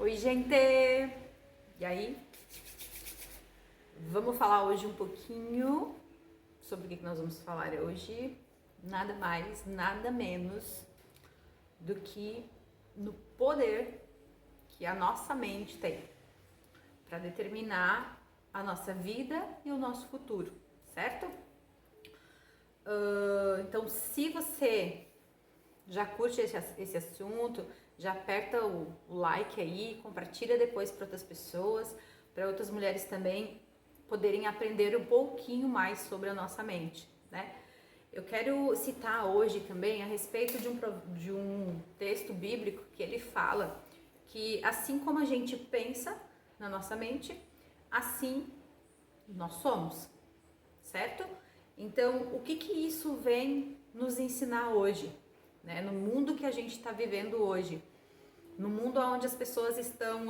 Oi, gente! E aí? Vamos falar hoje um pouquinho sobre o que nós vamos falar hoje. Nada mais, nada menos do que no poder que a nossa mente tem para determinar a nossa vida e o nosso futuro, certo? Então, se você já curte esse assunto, já aperta o like aí, compartilha depois para outras pessoas, para outras mulheres também poderem aprender um pouquinho mais sobre a nossa mente, né? Eu quero citar hoje também a respeito de um texto bíblico que ele fala que assim como a gente pensa na nossa mente, assim nós somos, certo? Então, o que isso vem nos ensinar hoje, né? No mundo que a gente está vivendo hoje, no mundo onde as pessoas estão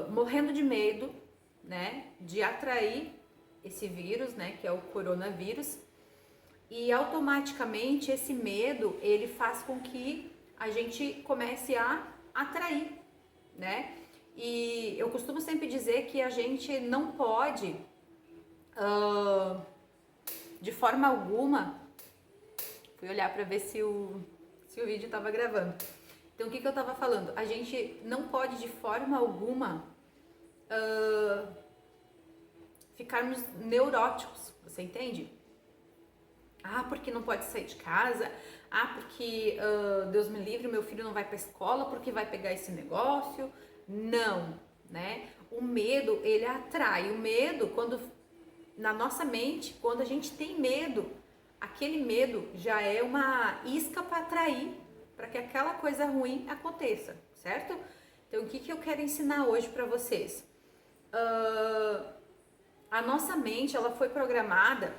morrendo de medo, né? De atrair esse vírus, né? Que é o coronavírus. E automaticamente esse medo, ele faz com que a gente comece a atrair, né? E eu costumo sempre dizer que a gente não pode, de forma alguma, fui olhar para ver se o vídeo estava gravando. Então, o que eu estava falando? A gente não pode, de forma alguma, ficarmos neuróticos, você entende? Ah, porque não pode sair de casa. Ah, porque Deus me livre, meu filho não vai para a escola porque vai pegar esse negócio. Não, né? O medo, ele atrai. O medo, quando na nossa mente, quando a gente tem medo, aquele medo já é uma isca para atrair, para que aquela coisa ruim aconteça, certo? Então, o que eu quero ensinar hoje para vocês? A nossa mente, ela foi programada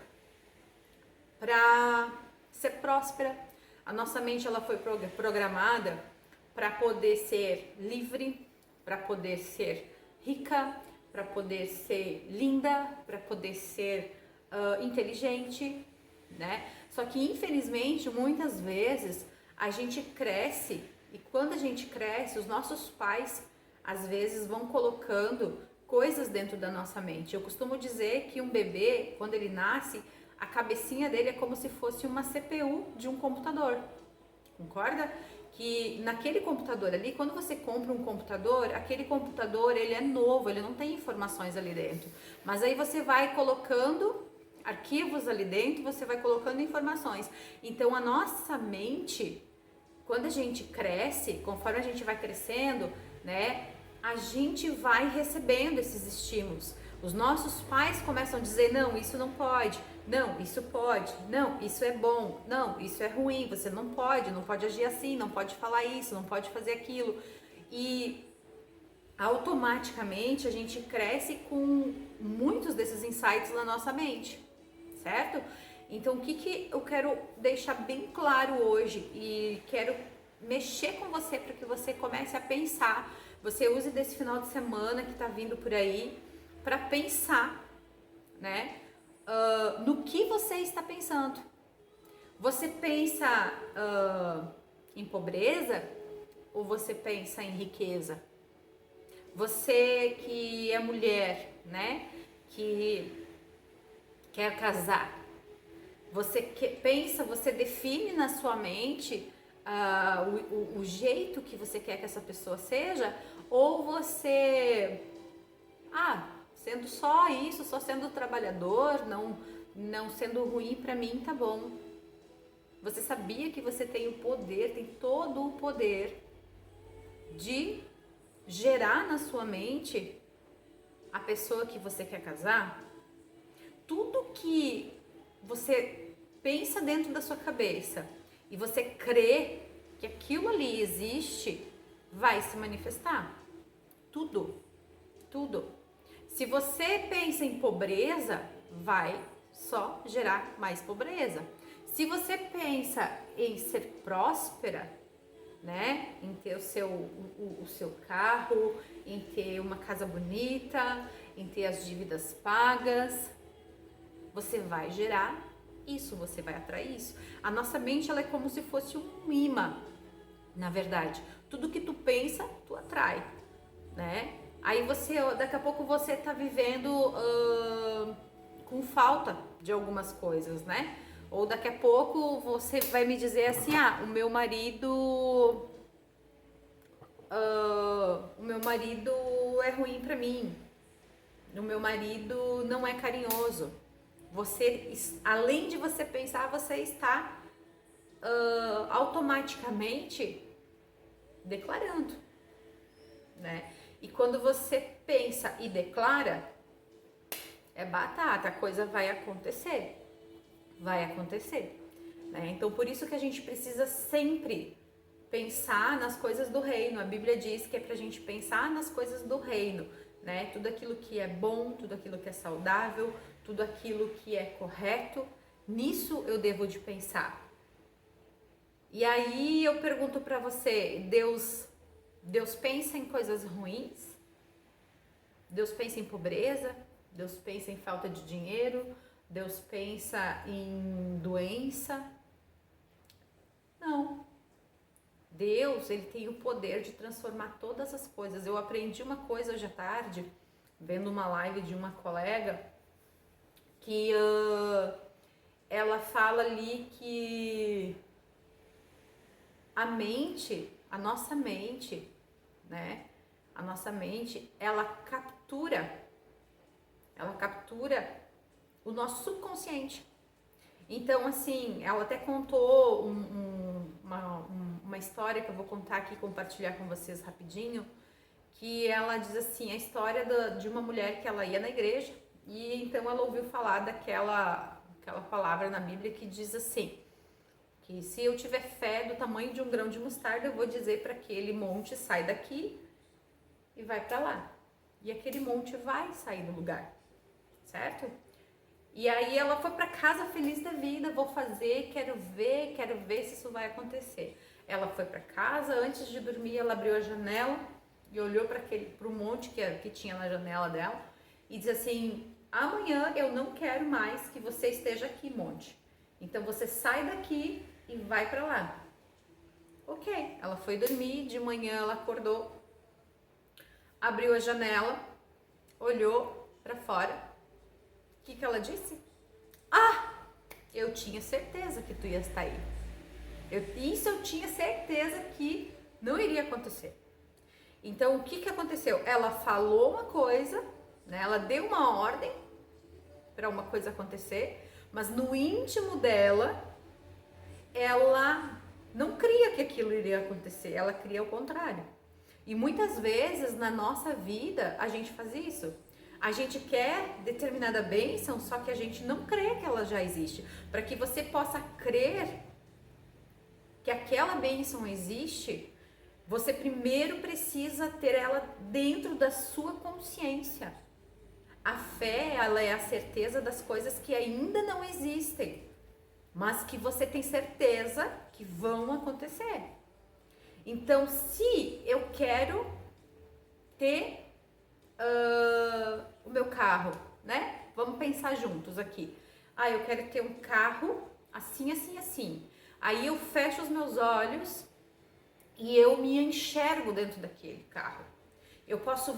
para ser próspera. A nossa mente, ela foi programada para poder ser livre, para poder ser rica, para poder ser linda, para poder ser inteligente, né? Só que infelizmente muitas vezes a gente cresce e quando a gente cresce, os nossos pais às vezes vão colocando coisas dentro da nossa mente. Eu costumo dizer que um bebê, quando ele nasce, a cabecinha dele é como se fosse uma CPU de um computador. Concorda? Que naquele computador ali, quando você compra um computador, aquele computador ele é novo, ele não tem informações ali dentro. Mas aí você vai colocando arquivos ali dentro, você vai colocando informações. Então a nossa mente, quando a gente cresce, conforme a gente vai crescendo, né, a gente vai recebendo esses estímulos. Os nossos pais começam a dizer, não, isso não pode, não, isso pode, não, isso é bom, não, isso é ruim, você não pode agir assim, não pode falar isso, não pode fazer aquilo. E automaticamente a gente cresce com muitos desses insights na nossa mente, certo? Então, o que eu quero deixar bem claro hoje e quero mexer com você para que você comece a pensar, você use desse final de semana que tá vindo por aí para pensar, né, no que você está pensando. Você pensa em pobreza ou você pensa em riqueza? Você que é mulher, né, que quer casar, você pensa, você define na sua mente o jeito que você quer que essa pessoa seja, ou você, sendo só isso, só sendo trabalhador, não sendo ruim pra mim, tá bom. Você sabia que você tem o poder, tem todo o poder de gerar na sua mente a pessoa que você quer casar? Tudo que você pensa dentro da sua cabeça e você crê que aquilo ali existe, vai se manifestar. Tudo, tudo. Se você pensa em pobreza, vai só gerar mais pobreza. Se você pensa em ser próspera, né, em ter o seu carro, em ter uma casa bonita, em ter as dívidas pagas, você vai gerar isso, você vai atrair isso. A nossa mente, ela é como se fosse um imã, na verdade. Tudo que tu pensa, tu atrai, né? Aí daqui a pouco você tá vivendo com falta de algumas coisas, né? Ou daqui a pouco você vai me dizer assim, o meu marido é ruim pra mim, o meu marido não é carinhoso. Você, além de você pensar, você está automaticamente declarando, né? E quando você pensa e declara, é batata, a coisa vai acontecer, né? Então por isso que a gente precisa sempre pensar nas coisas do reino. A Bíblia diz que é pra gente pensar nas coisas do reino, né? Tudo aquilo que é bom, tudo aquilo que é saudável, tudo aquilo que é correto, nisso eu devo de pensar. E aí eu pergunto pra você, Deus pensa em coisas ruins? Deus pensa em pobreza? Deus pensa em falta de dinheiro? Deus pensa em doença? Não. Deus, ele tem o poder de transformar todas as coisas. Eu aprendi uma coisa hoje à tarde, vendo uma live de uma colega, que ela fala ali que a nossa mente, né? A nossa mente, ela captura o nosso subconsciente. Então, assim, ela até contou uma história que eu vou contar aqui, compartilhar com vocês rapidinho, que ela diz assim, a história de uma mulher que ela ia na igreja, e então ela ouviu falar aquela palavra na Bíblia que diz assim, que se eu tiver fé do tamanho de um grão de mostarda, eu vou dizer para aquele monte, sai daqui e vai para lá. E aquele monte vai sair do lugar, certo? E aí ela foi para casa feliz da vida, vou fazer, quero ver se isso vai acontecer. Ela foi para casa, antes de dormir ela abriu a janela e olhou para o monte que tinha na janela dela e disse assim, amanhã eu não quero mais que você esteja aqui, monte. Então você sai daqui e vai para lá. Ok, ela foi dormir, de manhã ela acordou, abriu a janela, olhou para fora. O que ela disse? Eu tinha certeza que tu ia estar aí. Isso eu tinha certeza que não iria acontecer. Então, o que aconteceu? Ela falou uma coisa, né? Ela deu uma ordem para uma coisa acontecer, mas no íntimo dela, ela não cria que aquilo iria acontecer, ela cria o contrário. E muitas vezes na nossa vida a gente faz isso. A gente quer determinada bênção, só que a gente não crê que ela já existe. Para que você possa crer que aquela bênção existe, você primeiro precisa ter ela dentro da sua consciência. A fé, ela é a certeza das coisas que ainda não existem, mas que você tem certeza que vão acontecer. Então, se eu quero ter o meu carro, né? Vamos pensar juntos aqui. Eu quero ter um carro assim, assim, assim. Aí eu fecho os meus olhos e eu me enxergo dentro daquele carro. Eu posso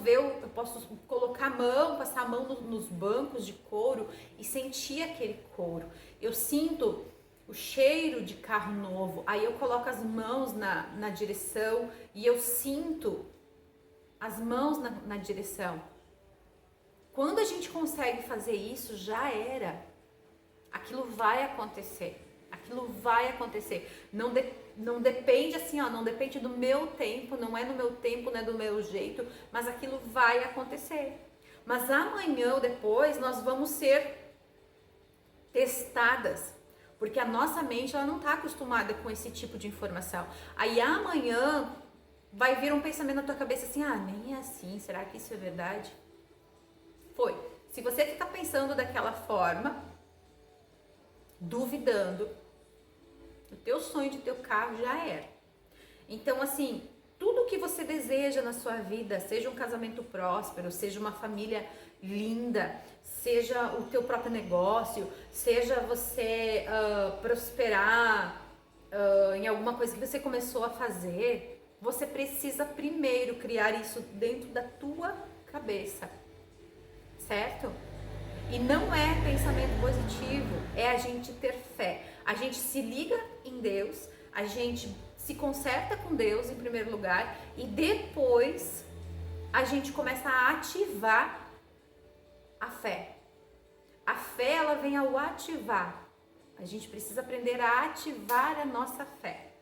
colocar a mão, passar a mão nos bancos de couro e sentir aquele couro. Eu sinto o cheiro de carro novo. Aí eu coloco as mãos na direção e eu sinto as mãos na direção. Quando a gente consegue fazer isso, já era. Aquilo vai acontecer. Aquilo vai acontecer. Não depende assim, não depende do meu tempo, não é no meu tempo, não é do meu jeito, mas aquilo vai acontecer. Mas amanhã ou depois nós vamos ser testadas, porque a nossa mente ela não está acostumada com esse tipo de informação. Aí amanhã vai vir um pensamento na tua cabeça assim, nem é assim, será que isso é verdade? Foi. Se você ficar pensando daquela forma, duvidando, o teu sonho de ter o carro já era. Então, assim, tudo que você deseja na sua vida, seja um casamento próspero, seja uma família linda, seja o teu próprio negócio, seja você prosperar em alguma coisa que você começou a fazer, você precisa primeiro criar isso dentro da tua cabeça, certo? E não é pensamento positivo, é a gente ter fé. A gente se liga em Deus, a gente se conserta com Deus em primeiro lugar e depois a gente começa a ativar a fé. A fé, ela vem ao ativar. A gente precisa aprender a ativar a nossa fé.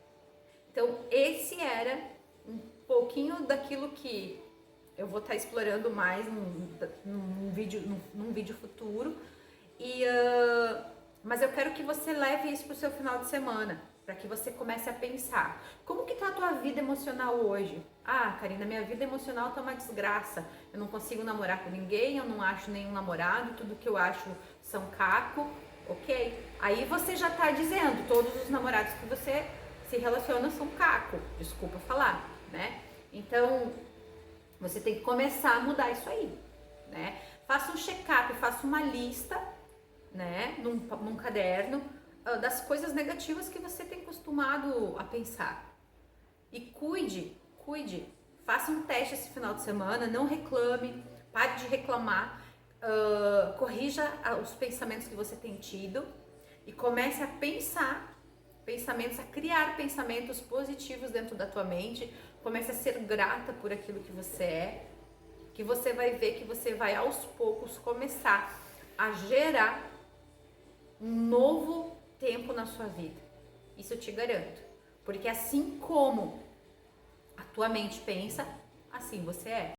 Então, esse era um pouquinho daquilo que eu vou estar explorando mais num vídeo futuro. Mas eu quero que você leve isso para o seu final de semana, para que você comece a pensar. Como que tá a tua vida emocional hoje? Ah, Karina, minha vida emocional tá uma desgraça. Eu não consigo namorar com ninguém, eu não acho nenhum namorado, tudo que eu acho são caco, ok? Aí você já tá dizendo, todos os namorados que você se relaciona são caco, desculpa falar, né? Então, você tem que começar a mudar isso aí, né? Faça um check-up, faça uma lista, né, num caderno, das coisas negativas que você tem costumado a pensar. E cuide, faça um teste esse final de semana, não reclame, pare de reclamar, corrija os pensamentos que você tem tido e comece a a criar pensamentos positivos dentro da tua mente, comece a ser grata por aquilo que você é, que você vai ver que você vai aos poucos começar a gerar um novo tempo na sua vida. Isso eu te garanto. Porque assim como a tua mente pensa, assim você é.